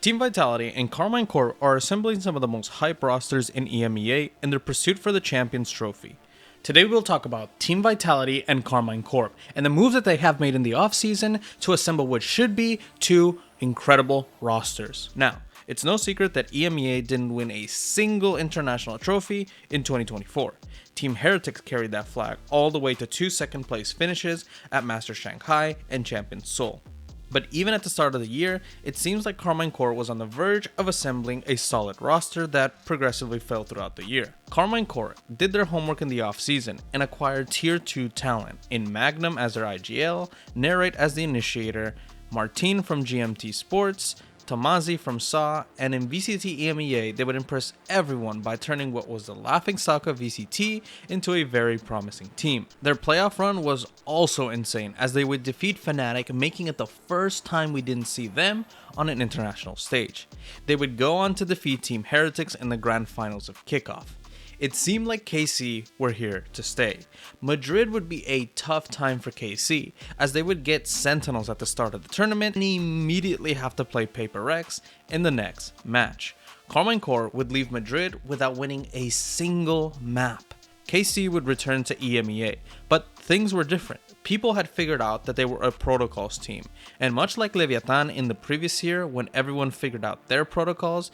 Team Vitality and Carmine Corp are assembling some of the most hype rosters in EMEA in their pursuit for the Champions Trophy. Today we'll talk about Team Vitality and Carmine Corp and the moves that they have made in the offseason to assemble what should be two incredible rosters. Now, it's no secret that EMEA didn't win a single international trophy in 2024. Team Heretics carried that flag all the way to two second place finishes at Masters Shanghai and Champions Seoul. But even at the start of the year, it seems like Carmine Corp was on the verge of assembling a solid roster that progressively fell throughout the year. Carmine Corp did their homework in the offseason and acquired tier 2 talent in Magnum as their IGL, Narrate as the initiator, Martin from GMT Sports, Tomazi from SAW, and in VCT EMEA they would impress everyone by turning what was the laughingstock of VCT into a very promising team. Their playoff run was also insane as they would defeat Fnatic, making it the first time we didn't see them on an international stage. They would go on to defeat Team Heretics in the grand finals of Kickoff. It seemed like KC were here to stay. Madrid would be a tough time for KC, as they would get Sentinels at the start of the tournament and immediately have to play Paper Rex in the next match. Carmine Corp would leave Madrid without winning a single map. KC would return to EMEA, but things were different. People had figured out that they were a protocols team, and much like Leviathan in the previous year when everyone figured out their protocols,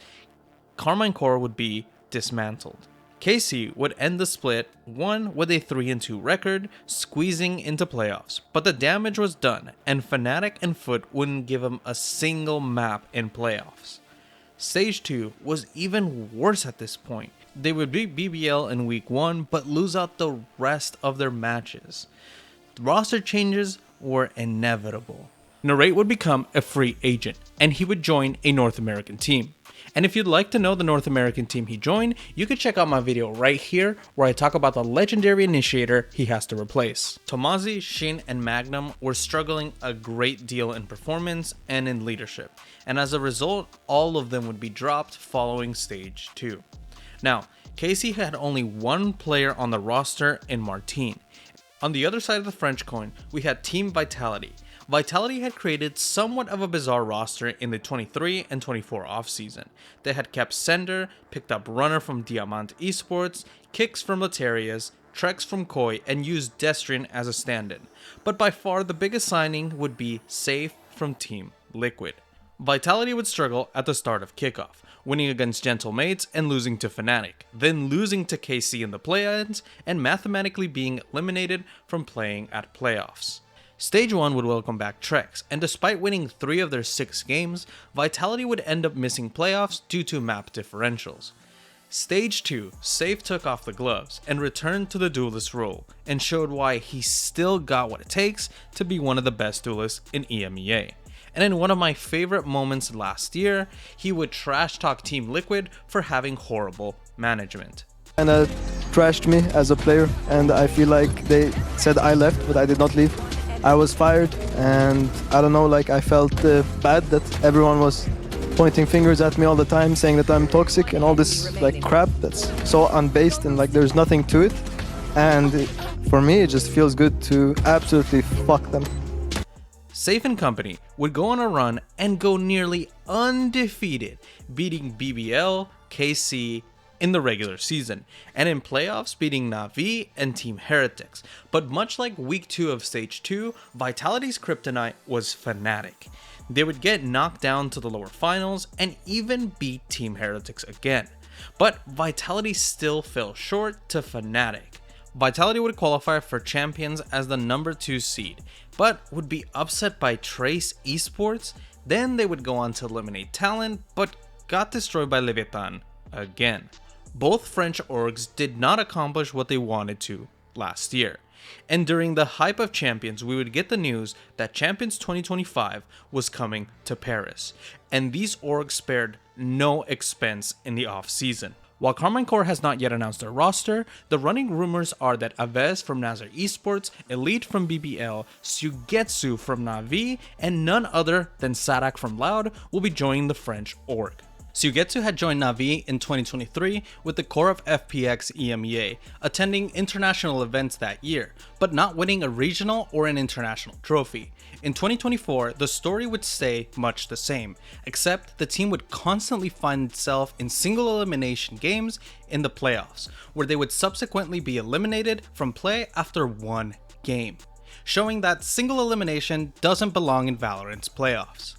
Carmine Corp would be dismantled. KC would end the split 1 with a 3-2 record, squeezing into playoffs, but the damage was done and Fnatic and Foot wouldn't give them a single map in playoffs. Stage 2 was even worse at this point. They would beat BBL in week 1 but lose out the rest of their matches. The roster changes were inevitable. Narrate would become a free agent and he would join a North American team. And if you'd like to know the North American team he joined, you can check out my video right here where I talk about the legendary initiator he has to replace. Tomazi, Shin, and Magnum were struggling a great deal in performance and in leadership, and as a result, all of them would be dropped following stage 2. Now, KC had only one player on the roster in Martin. On the other side of the French coin, we had Team Vitality. Vitality had created somewhat of a bizarre roster in the 23 and 24 offseason. They had kept Sender, picked up Runner from Diamant Esports, Kicks from Latarias, Trex from Koi, and used Destrian as a stand-in. But by far the biggest signing would be Sayf from Team Liquid. Vitality would struggle at the start of Kickoff, winning against Gentlemates and losing to Fnatic, then losing to KC in the play-ins, and mathematically being eliminated from playing at playoffs. Stage 1 would welcome back Trex, and despite winning 3 of their 6 games, Vitality would end up missing playoffs due to map differentials. Stage 2, Sayf took off the gloves and returned to the duelist role, and showed why he still got what it takes to be one of the best duelists in EMEA. And in one of my favorite moments last year, he would trash talk Team Liquid for having horrible management. And trashed me as a player, and I feel like they said I left, but I did not leave. I was fired, and I don't know, like I felt bad that everyone was pointing fingers at me all the time, saying that I'm toxic and all this like crap that's so unbased and like there's nothing to it. And for me, it just feels good to absolutely fuck them. Sayf and company would go on a run and go nearly undefeated, beating BBL, KC, in the regular season, and in playoffs beating NAVI and Team Heretics. But much like week 2 of stage 2, Vitality's kryptonite was Fnatic. They would get knocked down to the lower finals and even beat Team Heretics again. But Vitality still fell short to Fnatic. Vitality would qualify for Champions as the number 2 seed, but would be upset by Trace Esports. Then they would go on to eliminate Talent, but got destroyed by Leviathan again. Both French orgs did not accomplish what they wanted to last year. And during the hype of Champions, we would get the news that Champions 2025 was coming to Paris. And these orgs spared no expense in the off-season. While Carmine Corp has not yet announced their roster, the running rumors are that Avez from NASR Esports, Elite from BBL, Syuguetsu from NAVI, and none other than Saadhak from LOUD will be joining the French org. Syuguetsu had joined NAVI in 2023 with the core of FPX EMEA, attending international events that year, but not winning a regional or an international trophy. In 2024, the story would stay much the same, except the team would constantly find itself in single elimination games in the playoffs, where they would subsequently be eliminated from play after one game, showing that single elimination doesn't belong in Valorant's playoffs.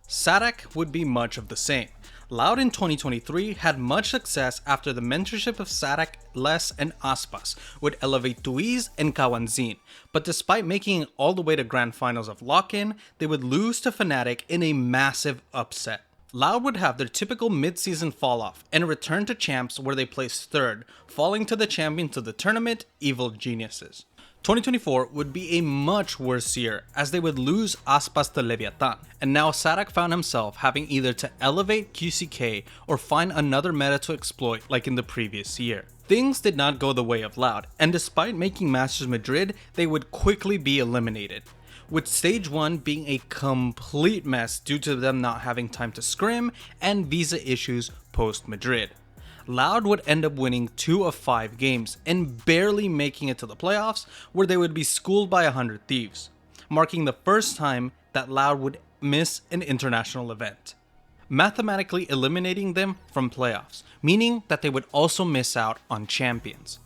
Saadhak would be much of the same. LOUD in 2023 had much success after the mentorship of Saadhak, Les, and Aspas would elevate Tuiz and Kawanzin, but despite making it all the way to grand finals of lock-in, they would lose to Fnatic in a massive upset. LOUD would have their typical mid-season fall-off and return to champs where they placed third, falling to the champions of the tournament, Evil Geniuses. 2024 would be a much worse year as they would lose Aspas to Leviathan, and now Saadhak found himself having either to elevate QCK or find another meta to exploit like in the previous year. Things did not go the way of LOUD, and despite making Masters Madrid, they would quickly be eliminated, with stage 1 being a complete mess due to them not having time to scrim and visa issues post Madrid. LOUD would end up winning 2 of 5 games and barely making it to the playoffs, where they would be schooled by 100 Thieves, marking the first time that LOUD would miss an international event, mathematically eliminating them from playoffs, meaning that they would also miss out on champions.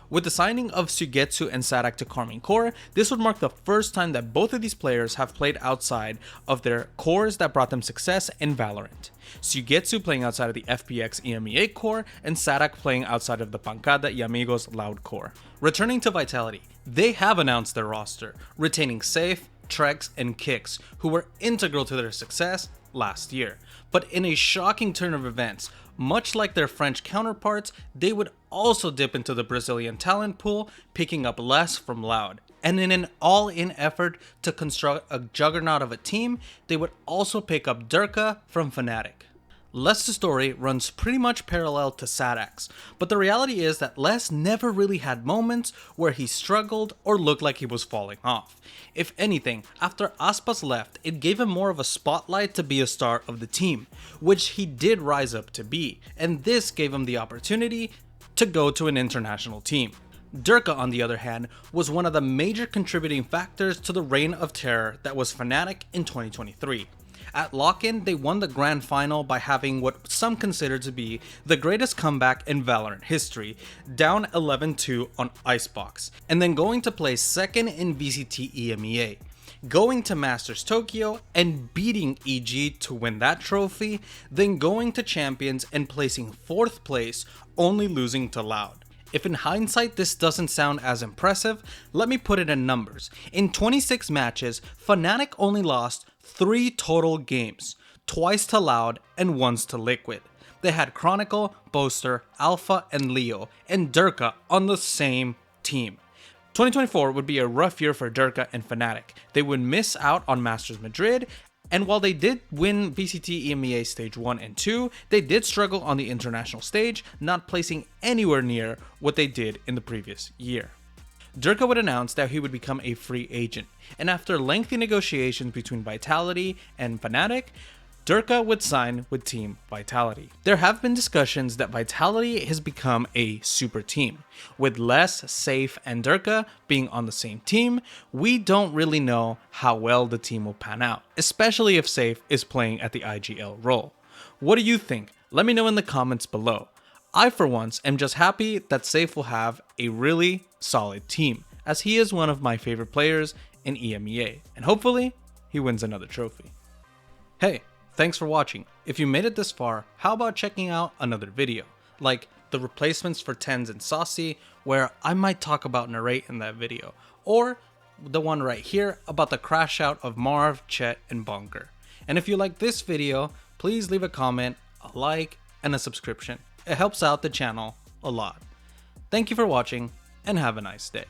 With the signing of Syuguetsu and Saadhak to Karmine Corp, this would mark the first time that both of these players have played outside of their cores that brought them success in Valorant. Syuguetsu playing outside of the FPX EMEA core, and Saadhak playing outside of the Pancada y Amigos LOUD core. Returning to Vitality, they have announced their roster, retaining Sayf, Trex, and Kix, who were integral to their success last year. But in a shocking turn of events, much like their French counterparts, they would also dip into the Brazilian talent pool, picking up less from LOUD. And in an all-in effort to construct a juggernaut of a team, they would also pick up Derke from Fnatic. Les' story runs pretty much parallel to Saadhak's, but the reality is that Les never really had moments where he struggled or looked like he was falling off. If anything, after Aspas left, it gave him more of a spotlight to be a star of the team, which he did rise up to be, and this gave him the opportunity to go to an international team. Derke, on the other hand, was one of the major contributing factors to the reign of terror that was Fnatic in 2023. At lock-in, they won the grand final by having what some consider to be the greatest comeback in Valorant history, down 11-2 on Icebox, and then going to place second in VCT EMEA, going to Masters Tokyo and beating EG to win that trophy, then going to Champions and placing 4th place, only losing to LOUD. If in hindsight this doesn't sound as impressive, let me put it in numbers. In 26 matches, Fnatic only lost 3 total games, twice to LOUD and once to Liquid. They had Chronicle, Boaster, Alpha, and Leo, and Derke on the same team. 2024 would be a rough year for Derke and Fnatic. They would miss out on Masters Madrid, and while they did win VCT EMEA Stage 1 and 2, they did struggle on the international stage, not placing anywhere near what they did in the previous year. Derke would announce that he would become a free agent, and after lengthy negotiations between Vitality and Fnatic, Derke would sign with Team Vitality. There have been discussions that Vitality has become a super team. With Les, Sayf, and Derke being on the same team, we don't really know how well the team will pan out, especially if Sayf is playing at the IGL role. What do you think? Let me know in the comments below. I for once am just happy that Sayf will have a really solid team, as he is one of my favorite players in EMEA, and hopefully he wins another trophy. Hey, thanks for watching. If you made it this far, how about checking out another video, like the replacements for Tens and Saucy, where I might talk about Narrate in that video, or the one right here about the crash out of Marv, Chet, and Bunker. And if you like this video, please leave a comment, a like, and a subscription. It helps out the channel a lot. Thank you for watching, and have a nice day.